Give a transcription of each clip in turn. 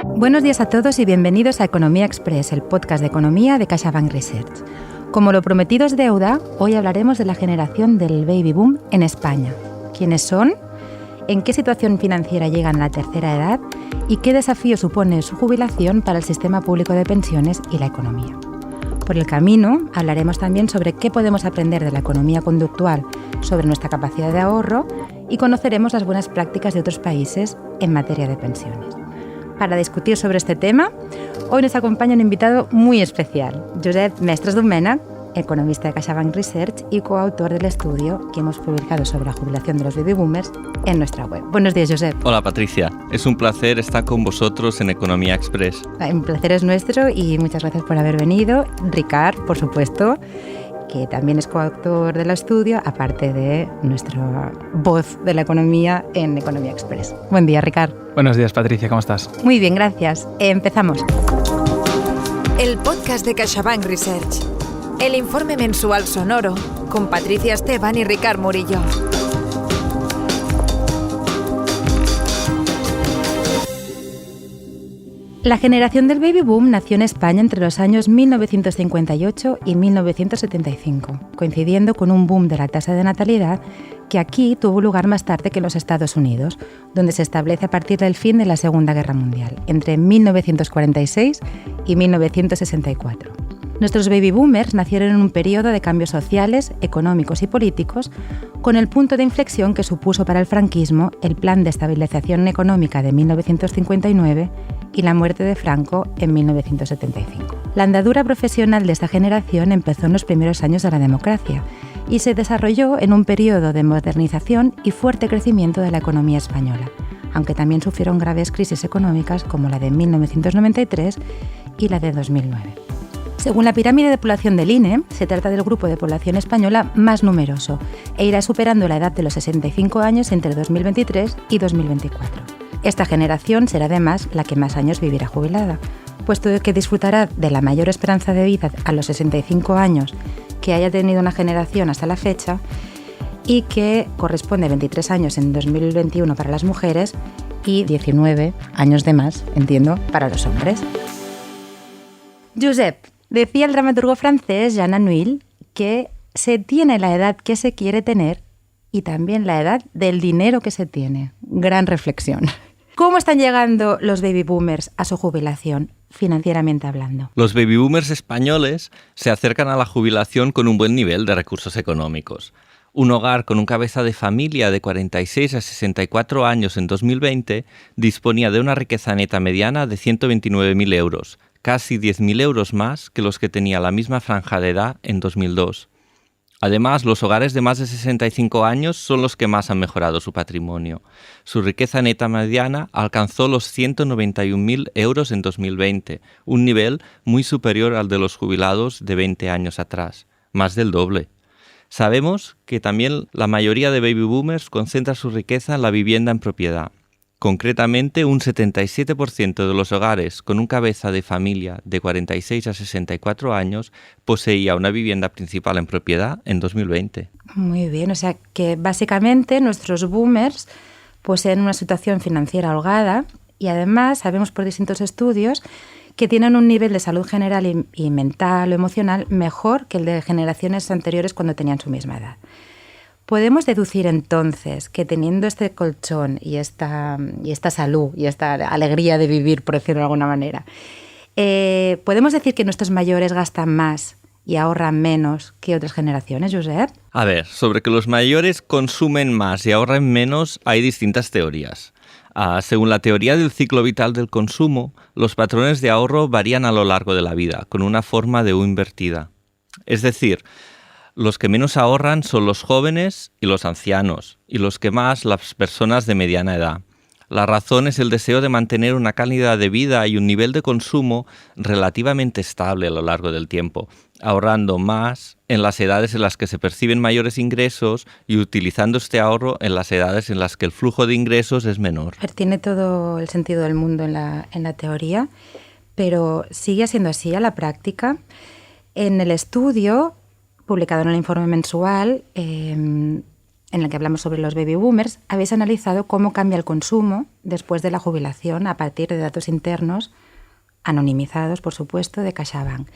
Buenos días a todos y bienvenidos a Economía Express, el podcast de economía de CaixaBank Research. Como lo prometido es deuda, hoy hablaremos de la generación del baby boom en España. ¿Quiénes son? ¿En qué situación financiera llegan a la tercera edad? ¿Y qué desafío supone su jubilación para el sistema público de pensiones y la economía? Por el camino, hablaremos también sobre qué podemos aprender de la economía conductual sobre nuestra capacidad de ahorro y conoceremos las buenas prácticas de otros países en materia de pensiones. Para discutir sobre este tema, hoy nos acompaña un invitado muy especial, Josep Mestres Domènech, economista de CaixaBank Research y coautor del estudio que hemos publicado sobre la jubilación de los baby boomers en nuestra web. Buenos días, Josep. Hola, Patricia. Es un placer estar con vosotros en Economía Express. Un placer es nuestro y muchas gracias por haber venido. Ricard, por supuesto, que también es coautor del estudio, aparte de nuestra voz de la economía en Economía Express. Buen día, Ricard. Buenos días, Patricia, ¿cómo estás? Muy bien, gracias. Empezamos. El podcast de CaixaBank Research. El informe mensual sonoro con Patricia Esteban y Ricard Murillo. La generación del baby boom nació en España entre los años 1958 y 1975, coincidiendo con un boom de la tasa de natalidad que aquí tuvo lugar más tarde que en los Estados Unidos, donde se establece a partir del fin de la Segunda Guerra Mundial, entre 1946 y 1964. Nuestros baby boomers nacieron en un periodo de cambios sociales, económicos y políticos, con el punto de inflexión que supuso para el franquismo el Plan de Estabilización Económica de 1959 y la muerte de Franco en 1975. La andadura profesional de esta generación empezó en los primeros años de la democracia y se desarrolló en un periodo de modernización y fuerte crecimiento de la economía española, aunque también sufrieron graves crisis económicas como la de 1993 y la de 2009. Según la pirámide de población del INE, se trata del grupo de población española más numeroso e irá superando la edad de los 65 años entre 2023 y 2024. Esta generación será además la que más años vivirá jubilada, puesto que disfrutará de la mayor esperanza de vida a los 65 años que haya tenido una generación hasta la fecha y que corresponde a 23 años en 2021 para las mujeres y 19 años de más, entiendo, para los hombres. Josep, decía el dramaturgo francés Jean Anouilh que se tiene la edad que se quiere tener y también la edad del dinero que se tiene. Gran reflexión. ¿Cómo están llegando los baby boomers a su jubilación, financieramente hablando? Los baby boomers españoles se acercan a la jubilación con un buen nivel de recursos económicos. Un hogar con un cabeza de familia de 46 a 64 años en 2020 disponía de una riqueza neta mediana de 129.000 euros, casi 10.000 euros más que los que tenía la misma franja de edad en 2002. Además, los hogares de más de 65 años son los que más han mejorado su patrimonio. Su riqueza neta mediana alcanzó los 191.000 euros en 2020, un nivel muy superior al de los jubilados de 20 años atrás, más del doble. Sabemos que también la mayoría de baby boomers concentra su riqueza en la vivienda en propiedad. Concretamente, un 77% de los hogares con un cabeza de familia de 46 a 64 años poseía una vivienda principal en propiedad en 2020. Muy bien, o sea que básicamente nuestros boomers poseen una situación financiera holgada y además sabemos por distintos estudios que tienen un nivel de salud general y mental o emocional mejor que el de generaciones anteriores cuando tenían su misma edad. ¿Podemos deducir entonces que teniendo este colchón y esta salud y esta alegría de vivir, por decirlo de alguna manera, podemos decir que nuestros mayores gastan más y ahorran menos que otras generaciones, Josep? A ver, sobre que los mayores consumen más y ahorran menos hay distintas teorías. Según la teoría del ciclo vital del consumo, los patrones de ahorro varían a lo largo de la vida, con una forma de U invertida. Es decir, los que menos ahorran son los jóvenes y los ancianos, y los que más las personas de mediana edad. La razón es el deseo de mantener una calidad de vida y un nivel de consumo relativamente estable a lo largo del tiempo, ahorrando más en las edades en las que se perciben mayores ingresos y utilizando este ahorro en las edades en las que el flujo de ingresos es menor. Tiene todo el sentido del mundo en la teoría, pero sigue siendo así a la práctica. En el estudio publicado en el informe mensual, en el que hablamos sobre los baby boomers, habéis analizado cómo cambia el consumo después de la jubilación a partir de datos internos, anonimizados, por supuesto, de CaixaBank.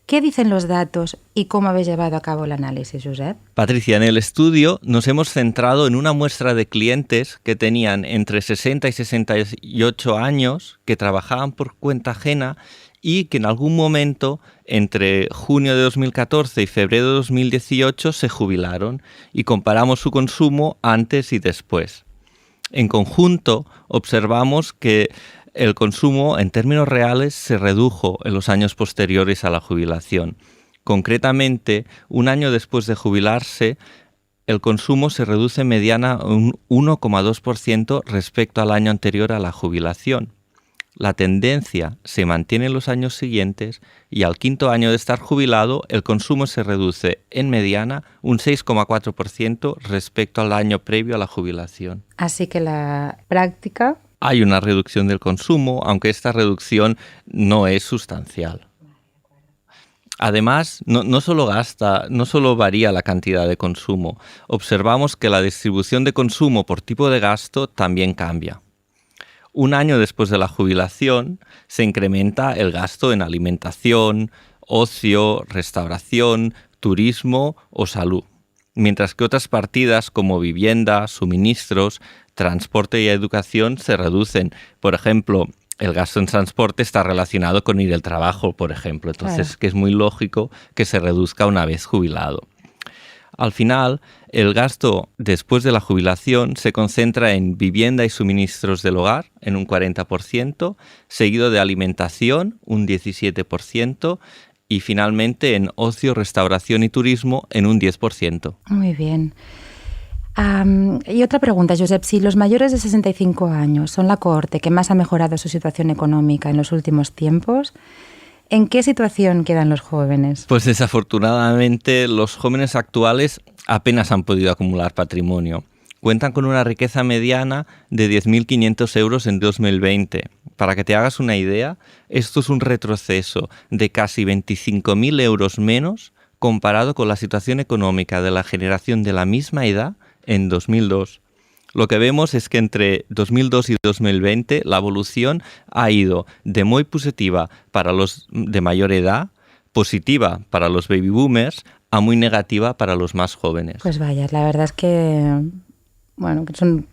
¿Qué dicen los datos y cómo habéis llevado a cabo el análisis, Josep? Patricia, en el estudio nos hemos centrado en una muestra de clientes que tenían entre 60 y 68 años, que trabajaban por cuenta ajena y que en algún momento, entre junio de 2014 y febrero de 2018, se jubilaron, y comparamos su consumo antes y después. En conjunto, observamos que el consumo en términos reales se redujo en los años posteriores a la jubilación. Concretamente, un año después de jubilarse, el consumo se reduce en mediana un 1,2% respecto al año anterior a la jubilación. La tendencia se mantiene en los años siguientes y al quinto año de estar jubilado, el consumo se reduce en mediana un 6,4% respecto al año previo a la jubilación. Así que la práctica... Hay una reducción del consumo, aunque esta reducción no es sustancial. Además, no solo varía la cantidad de consumo. Observamos que la distribución de consumo por tipo de gasto también cambia. Un año después de la jubilación se incrementa el gasto en alimentación, ocio, restauración, turismo o salud, mientras que otras partidas como vivienda, suministros, transporte y educación se reducen. Por ejemplo, el gasto en transporte está relacionado con ir al trabajo, por ejemplo. Entonces, claro, que es muy lógico que se reduzca una vez jubilado. Al final, el gasto después de la jubilación se concentra en vivienda y suministros del hogar, en un 40%, seguido de alimentación, un 17%, y finalmente en ocio, restauración y turismo, en un 10%. Muy bien. Y otra pregunta, Josep, si los mayores de 65 años son la cohorte que más ha mejorado su situación económica en los últimos tiempos, ¿en qué situación quedan los jóvenes? Pues desafortunadamente los jóvenes actuales apenas han podido acumular patrimonio. Cuentan con una riqueza mediana de 10.500 euros en 2020. Para que te hagas una idea, esto es un retroceso de casi 25.000 euros menos comparado con la situación económica de la generación de la misma edad en 2002. Lo que vemos es que entre 2002 y 2020 la evolución ha ido de muy positiva para los de mayor edad, positiva para los baby boomers, a muy negativa para los más jóvenes. Pues vaya, la verdad es que, que son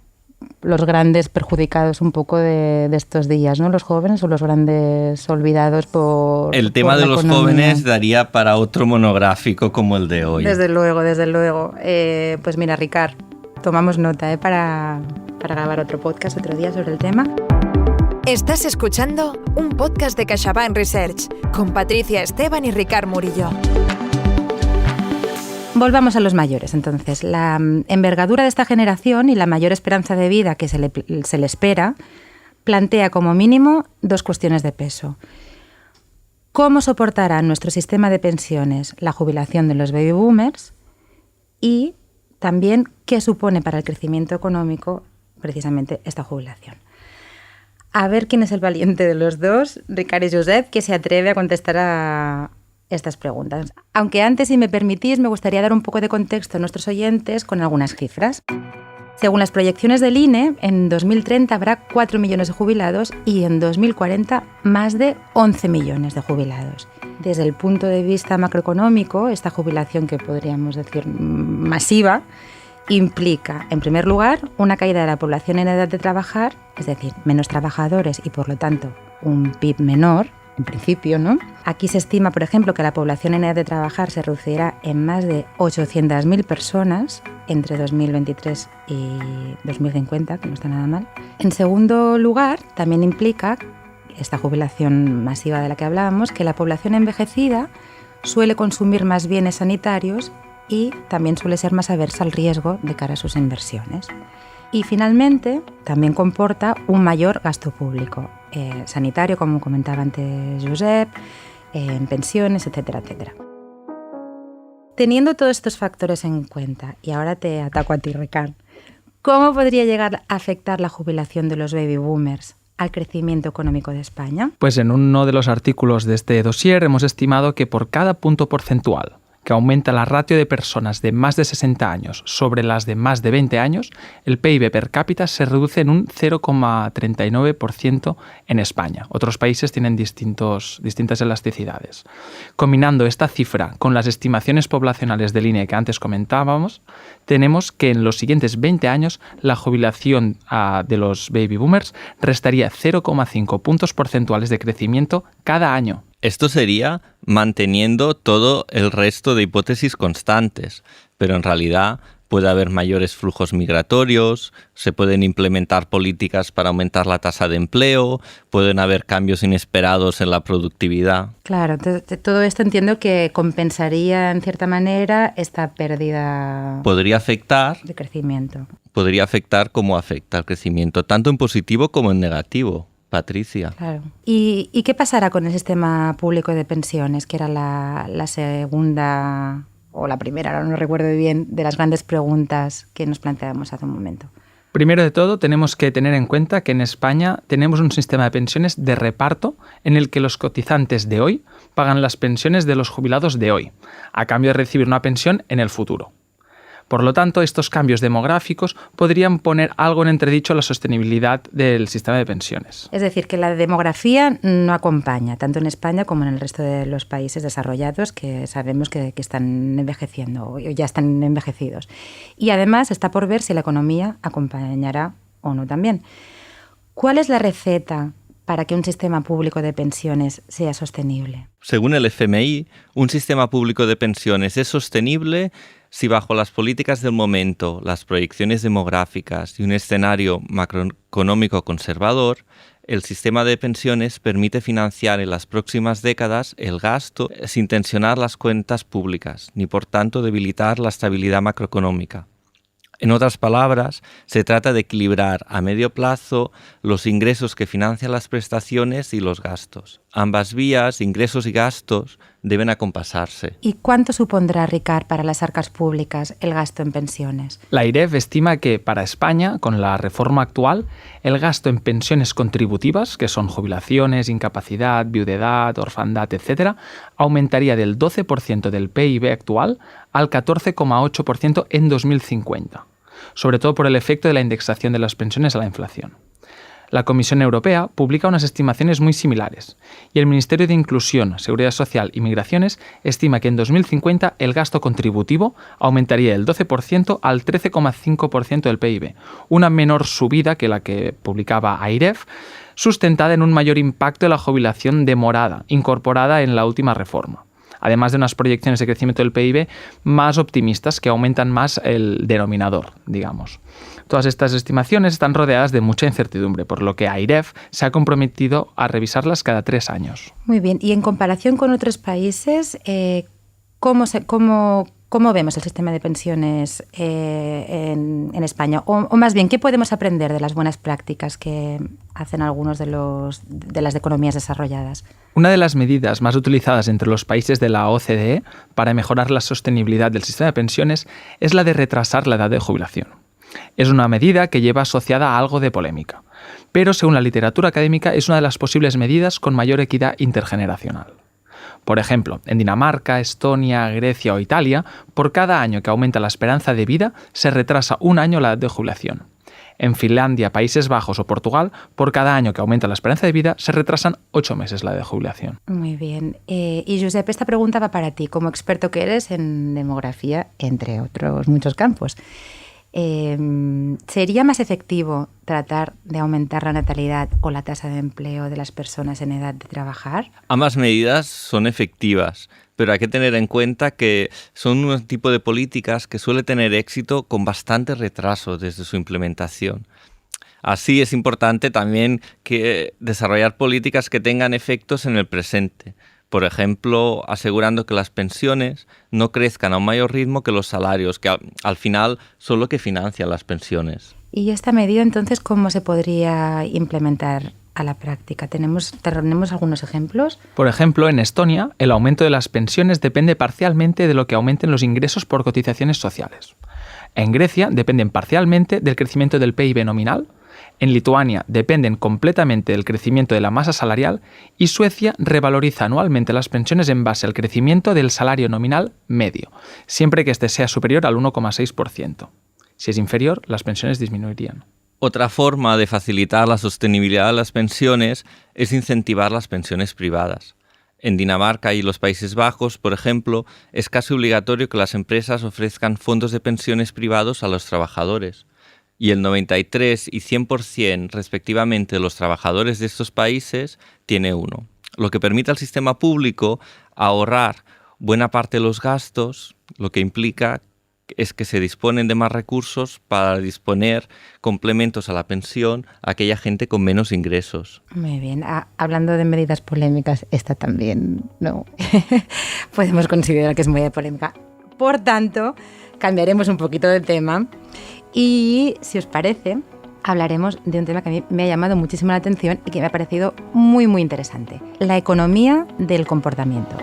los grandes perjudicados un poco de estos días, ¿no? Los jóvenes o los grandes olvidados por... El tema de los jóvenes daría para otro monográfico como el de hoy. Desde luego, desde luego. Pues mira, Ricard, tomamos nota para grabar otro podcast otro día sobre el tema. Estás escuchando un podcast de CaixaBank Research con Patricia Esteban y Ricard Murillo. Volvamos a los mayores, entonces. La envergadura de esta generación y la mayor esperanza de vida que se le espera plantea como mínimo dos cuestiones de peso. ¿Cómo soportará nuestro sistema de pensiones la jubilación de los baby boomers? Y también, ¿qué supone para el crecimiento económico precisamente esta jubilación? A ver quién es el valiente de los dos, Ricard y Josep, que se atreve a contestar a estas preguntas. Aunque antes, si me permitís, me gustaría dar un poco de contexto a nuestros oyentes con algunas cifras. Según las proyecciones del INE, en 2030 habrá 4 millones de jubilados y en 2040 más de 11 millones de jubilados. Desde el punto de vista macroeconómico, esta jubilación, que podríamos decir masiva, implica, en primer lugar, una caída de la población en edad de trabajar, es decir, menos trabajadores y, por lo tanto, un PIB menor, en principio, ¿no? Aquí se estima, por ejemplo, que la población en edad de trabajar se reducirá en más de 800.000 personas entre 2023 y 2050, que no está nada mal. En segundo lugar, también implica esta jubilación masiva de la que hablábamos, que la población envejecida suele consumir más bienes sanitarios y también suele ser más aversa al riesgo de cara a sus inversiones. Y finalmente, también comporta un mayor gasto público, sanitario, como comentaba antes Josep, en pensiones, etcétera, etcétera. Teniendo todos estos factores en cuenta, y ahora te ataco a ti, Ricard, ¿cómo podría llegar a afectar la jubilación de los baby boomers al crecimiento económico de España? Pues en uno de los artículos de este dossier hemos estimado que por cada punto porcentual que aumenta la ratio de personas de más de 60 años sobre las de más de 20 años, el PIB per cápita se reduce en un 0,39% en España. Otros países tienen distintas elasticidades. Combinando esta cifra con las estimaciones poblacionales del INE que antes comentábamos, tenemos que en los siguientes 20 años la jubilación de los baby boomers restaría 0,5 puntos porcentuales de crecimiento cada año. Esto sería manteniendo todo el resto de hipótesis constantes, pero en realidad puede haber mayores flujos migratorios, se pueden implementar políticas para aumentar la tasa de empleo, pueden haber cambios inesperados en la productividad. Claro, todo esto entiendo que compensaría en cierta manera esta pérdida Podría afectar de crecimiento. Podría afectar como afecta al crecimiento, tanto en positivo como en negativo. Patricia. Claro. ¿Y qué pasará con el sistema público de pensiones, que era la segunda o la primera, ahora no recuerdo bien, de las grandes preguntas que nos planteábamos hace un momento? Primero de todo, tenemos que tener en cuenta que en España tenemos un sistema de pensiones de reparto en el que los cotizantes de hoy pagan las pensiones de los jubilados de hoy, a cambio de recibir una pensión en el futuro. Por lo tanto, estos cambios demográficos podrían poner algo en entredicho la sostenibilidad del sistema de pensiones. Es decir, que la demografía no acompaña, tanto en España como en el resto de los países desarrollados que sabemos que están envejeciendo o ya están envejecidos. Y además está por ver si la economía acompañará o no también. ¿Cuál es la receta para que un sistema público de pensiones sea sostenible? Según el FMI, un sistema público de pensiones es sostenible si bajo las políticas del momento, las proyecciones demográficas y un escenario macroeconómico conservador, el sistema de pensiones permite financiar en las próximas décadas el gasto sin tensionar las cuentas públicas, ni por tanto debilitar la estabilidad macroeconómica. En otras palabras, se trata de equilibrar a medio plazo los ingresos que financian las prestaciones y los gastos. Ambas vías, ingresos y gastos, deben acompasarse. ¿Y cuánto supondrá, Ricard, para las arcas públicas el gasto en pensiones? La IREF estima que para España, con la reforma actual, el gasto en pensiones contributivas, que son jubilaciones, incapacidad, viudedad, orfandad, etc., aumentaría del 12% del PIB actual al 14,8% en 2050, sobre todo por el efecto de la indexación de las pensiones a la inflación. La Comisión Europea publica unas estimaciones muy similares y el Ministerio de Inclusión, Seguridad Social y Migraciones estima que en 2050 el gasto contributivo aumentaría del 12% al 13,5% del PIB, una menor subida que la que publicaba AIREF, sustentada en un mayor impacto de la jubilación demorada, incorporada en la última reforma, además de unas proyecciones de crecimiento del PIB más optimistas que aumentan más el denominador, digamos. Todas estas estimaciones están rodeadas de mucha incertidumbre, por lo que AIREF se ha comprometido a revisarlas cada 3 años. Muy bien, y en comparación con otros países, ¿cómo vemos el sistema de pensiones en España? O más bien, ¿qué podemos aprender de las buenas prácticas que hacen algunos de las economías desarrolladas? Una de las medidas más utilizadas entre los países de la OCDE para mejorar la sostenibilidad del sistema de pensiones es la de retrasar la edad de jubilación. Es una medida que lleva asociada a algo de polémica, pero según la literatura académica es una de las posibles medidas con mayor equidad intergeneracional. Por ejemplo, en Dinamarca, Estonia, Grecia o Italia, por cada año que aumenta la esperanza de vida, se retrasa un año la edad de jubilación. En Finlandia, Países Bajos o Portugal, por cada año que aumenta la esperanza de vida, se retrasan 8 meses la edad de jubilación. Muy bien. Y Josep, esta pregunta va para ti, como experto que eres en demografía, entre otros muchos campos. ¿Sería más efectivo tratar de aumentar la natalidad o la tasa de empleo de las personas en edad de trabajar? Ambas medidas son efectivas, pero hay que tener en cuenta que son un tipo de políticas que suele tener éxito con bastante retraso desde su implementación. Así es importante también que desarrollar políticas que tengan efectos en el presente. Por ejemplo, asegurando que las pensiones no crezcan a un mayor ritmo que los salarios, que al final son lo que financian las pensiones. ¿Y esta medida entonces cómo se podría implementar a la práctica? ¿Tenemos algunos ejemplos? Por ejemplo, en Estonia, el aumento de las pensiones depende parcialmente de lo que aumenten los ingresos por cotizaciones sociales. En Grecia dependen parcialmente del crecimiento del PIB nominal En Lituania dependen completamente del crecimiento de la masa salarial y Suecia revaloriza anualmente las pensiones en base al crecimiento del salario nominal medio, siempre que este sea superior al 1,6%. Si es inferior, las pensiones disminuirían. Otra forma de facilitar la sostenibilidad de las pensiones es incentivar las pensiones privadas. En Dinamarca y los Países Bajos, por ejemplo, es casi obligatorio que las empresas ofrezcan fondos de pensiones privados a los trabajadores. Y el 93% y 100% respectivamente de los trabajadores de estos países tiene uno, lo que permite al sistema público ahorrar buena parte de los gastos, lo que implica es que se disponen de más recursos para disponer complementos a la pensión a aquella gente con menos ingresos. Muy bien. Hablando de medidas polémicas, esta también, ¿no? Podemos considerar que es muy polémica. Por tanto, cambiaremos un poquito de tema y, si os parece, hablaremos de un tema que a mí me ha llamado muchísimo la atención y que me ha parecido muy, muy interesante. La economía del comportamiento.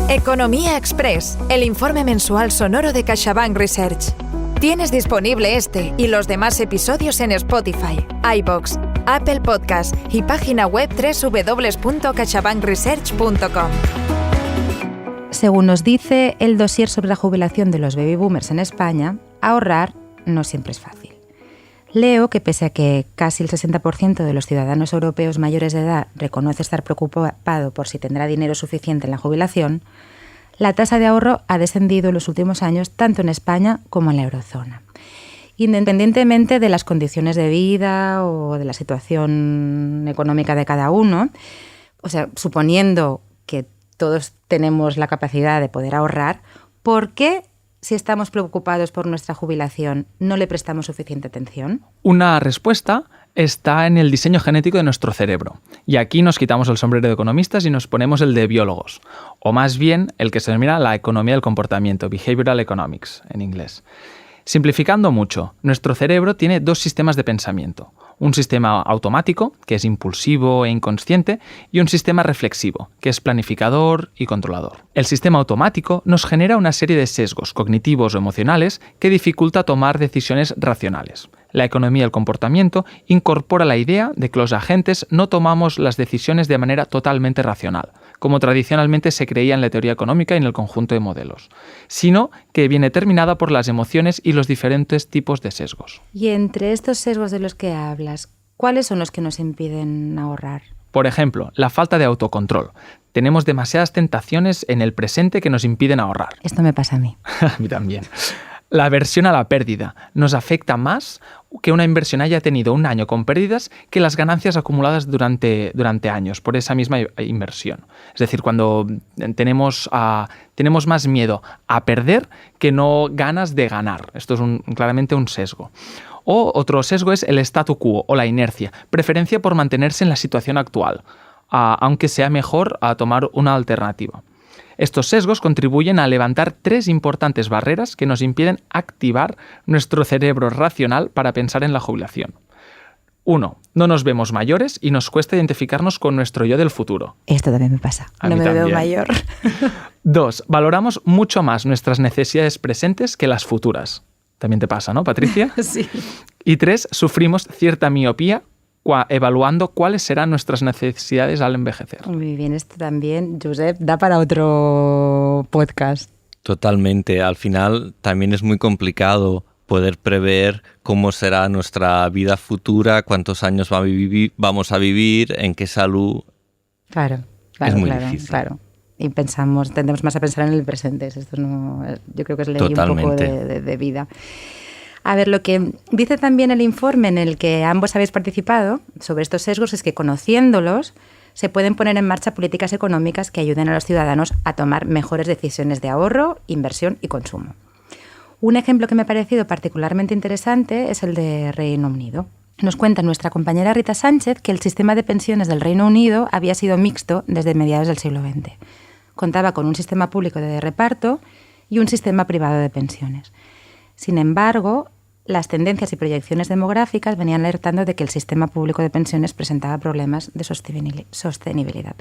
Economía Express, el informe mensual sonoro de CaixaBank Research. Tienes disponible este y los demás episodios en Spotify, iVoox, Apple Podcast y página web www.caixabankresearch.com. Según nos dice el dossier sobre la jubilación de los baby boomers en España, ahorrar no siempre es fácil. Leo que pese a que casi el 60% de los ciudadanos europeos mayores de edad reconoce estar preocupado por si tendrá dinero suficiente en la jubilación, la tasa de ahorro ha descendido en los últimos años tanto en España como en la eurozona. Independientemente de las condiciones de vida o de la situación económica de cada uno, o sea, suponiendo que todos tenemos la capacidad de poder ahorrar, ¿por qué, si estamos preocupados por nuestra jubilación, no le prestamos suficiente atención? Una respuesta está en el diseño genético de nuestro cerebro. Y aquí nos quitamos el sombrero de economistas y nos ponemos el de biólogos. O más bien, el que se denomina la economía del comportamiento, behavioral economics en inglés. Simplificando mucho, nuestro cerebro tiene dos sistemas de pensamiento. Un sistema automático, que es impulsivo e inconsciente, y un sistema reflexivo, que es planificador y controlador. El sistema automático nos genera una serie de sesgos cognitivos o emocionales que dificulta tomar decisiones racionales. La economía del comportamiento incorpora la idea de que los agentes no tomamos las decisiones de manera totalmente racional, como tradicionalmente se creía en la teoría económica y en el conjunto de modelos, sino que viene determinada por las emociones y los diferentes tipos de sesgos. Y entre estos sesgos de los que hablas, ¿cuáles son los que nos impiden ahorrar? Por ejemplo, la falta de autocontrol. Tenemos demasiadas tentaciones en el presente que nos impiden ahorrar. Esto me pasa a mí. A mí también. La aversión a la pérdida nos afecta más que una inversión haya tenido un año con pérdidas que las ganancias acumuladas durante años por esa misma inversión. Es decir, cuando tenemos más miedo a perder que no ganas de ganar. Esto es claramente un sesgo. O otro sesgo es el statu quo o la inercia, preferencia por mantenerse en la situación actual, aunque sea mejor tomar una alternativa. Estos sesgos contribuyen a levantar tres importantes barreras que nos impiden activar nuestro cerebro racional para pensar en la jubilación. 1. No nos vemos mayores y nos cuesta identificarnos con nuestro yo del futuro. Esto también me pasa. No me veo mayor. 2. Valoramos mucho más nuestras necesidades presentes que las futuras. También te pasa, ¿no, Patricia? Sí. Y 3. Sufrimos cierta miopía evaluando cuáles serán nuestras necesidades al envejecer. Muy bien, esto también, Josep, da para otro podcast. Totalmente. Al final también es muy complicado poder prever cómo será nuestra vida futura, cuántos años vamos a vivir, en qué salud. Claro, es muy difícil. Claro. Y tendemos más a pensar en el presente. Esto no, yo creo que es ley un poco de vida. A ver, lo que dice también el informe en el que ambos habéis participado sobre estos sesgos es que, conociéndolos, se pueden poner en marcha políticas económicas que ayuden a los ciudadanos a tomar mejores decisiones de ahorro, inversión y consumo. Un ejemplo que me ha parecido particularmente interesante es el de Reino Unido. Nos cuenta nuestra compañera Rita Sánchez que el sistema de pensiones del Reino Unido había sido mixto desde mediados del siglo XX. Contaba con un sistema público de reparto y un sistema privado de pensiones. Sin embargo, las tendencias y proyecciones demográficas venían alertando de que el sistema público de pensiones presentaba problemas de sostenibilidad.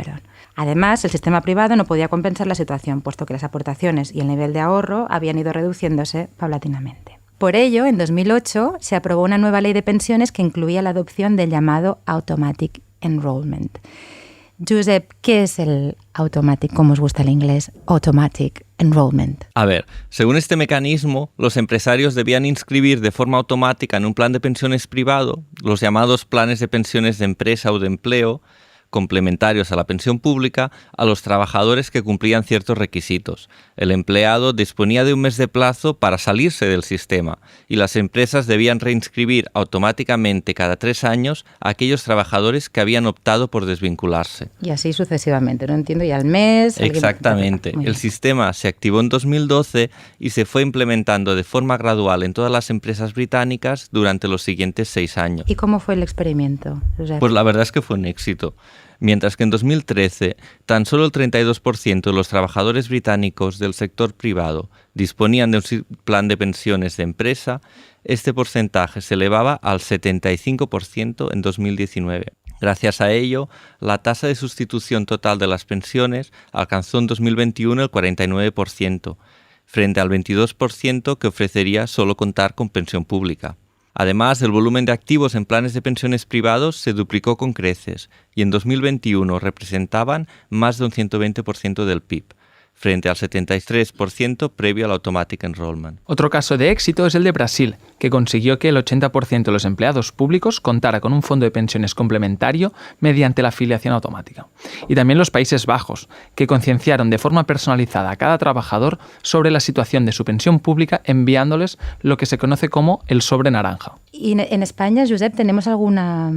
Además, el sistema privado no podía compensar la situación, puesto que las aportaciones y el nivel de ahorro habían ido reduciéndose paulatinamente. Por ello, en 2008 se aprobó una nueva ley de pensiones que incluía la adopción del llamado Automatic Enrollment. Josep, ¿qué es el automatic, como os gusta el inglés, Automatic Enrollment? A ver, según este mecanismo, los empresarios debían inscribir de forma automática en un plan de pensiones privado, los llamados planes de pensiones de empresa o de empleo, complementarios a la pensión pública, a los trabajadores que cumplían ciertos requisitos. El empleado disponía de un mes de plazo para salirse del sistema y las empresas debían reinscribir automáticamente cada 3 años a aquellos trabajadores que habían optado por desvincularse. Y así sucesivamente, ¿no? Entiendo, y al mes... Exactamente. El sistema se activó en 2012 y se fue implementando de forma gradual en todas las empresas británicas durante los siguientes 6 años. ¿Y cómo fue el experimento? Pues la verdad es que fue un éxito. Mientras que en 2013 tan solo el 32% de los trabajadores británicos del sector privado disponían de un plan de pensiones de empresa, este porcentaje se elevaba al 75% en 2019. Gracias a ello, la tasa de sustitución total de las pensiones alcanzó en 2021 el 49%, frente al 22% que ofrecería solo contar con pensión pública. Además, el volumen de activos en planes de pensiones privados se duplicó con creces y en 2021 representaban más de un 120% del PIB, frente al 73% previo al Automatic Enrollment. Otro caso de éxito es el de Brasil, que consiguió que el 80% de los empleados públicos contara con un fondo de pensiones complementario mediante la afiliación automática. Y también los Países Bajos, que concienciaron de forma personalizada a cada trabajador sobre la situación de su pensión pública enviándoles lo que se conoce como el sobre naranja. ¿Y en España, Josep, tenemos alguna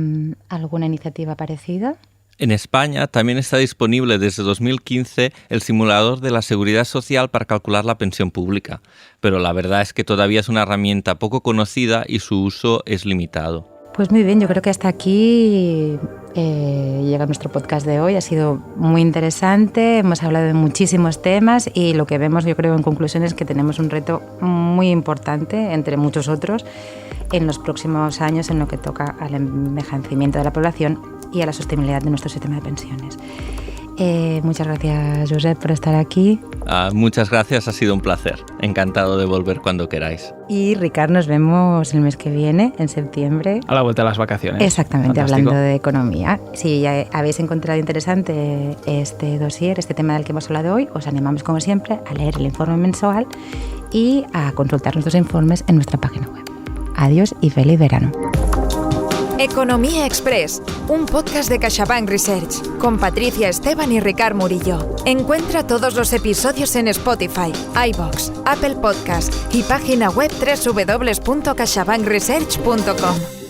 iniciativa parecida? En España también está disponible desde 2015 el simulador de la Seguridad Social para calcular la pensión pública, pero la verdad es que todavía es una herramienta poco conocida y su uso es limitado. Pues muy bien, yo creo que hasta aquí llega nuestro podcast de hoy. Ha sido muy interesante, hemos hablado de muchísimos temas y lo que vemos, yo creo, en conclusión es que tenemos un reto muy importante, entre muchos otros, en los próximos años en lo que toca al envejecimiento de la población y a la sostenibilidad de nuestro sistema de pensiones. Muchas gracias, Josep, por estar aquí. Muchas gracias, ha sido un placer. Encantado de volver cuando queráis. Y Ricard, nos vemos el mes que viene, en septiembre. A la vuelta de las vacaciones. Exactamente, Fantástico. hablando de economía. Si ya habéis encontrado interesante este dossier, este tema del que hemos hablado hoy, os animamos, como siempre, a leer el informe mensual y a consultar nuestros informes en nuestra página web. Adiós y feliz verano. Economía Express, un podcast de CaixaBank Research, con Patricia Esteban y Ricard Murillo. Encuentra todos los episodios en Spotify, iVoox, Apple Podcast y página web www.caixabankresearch.com.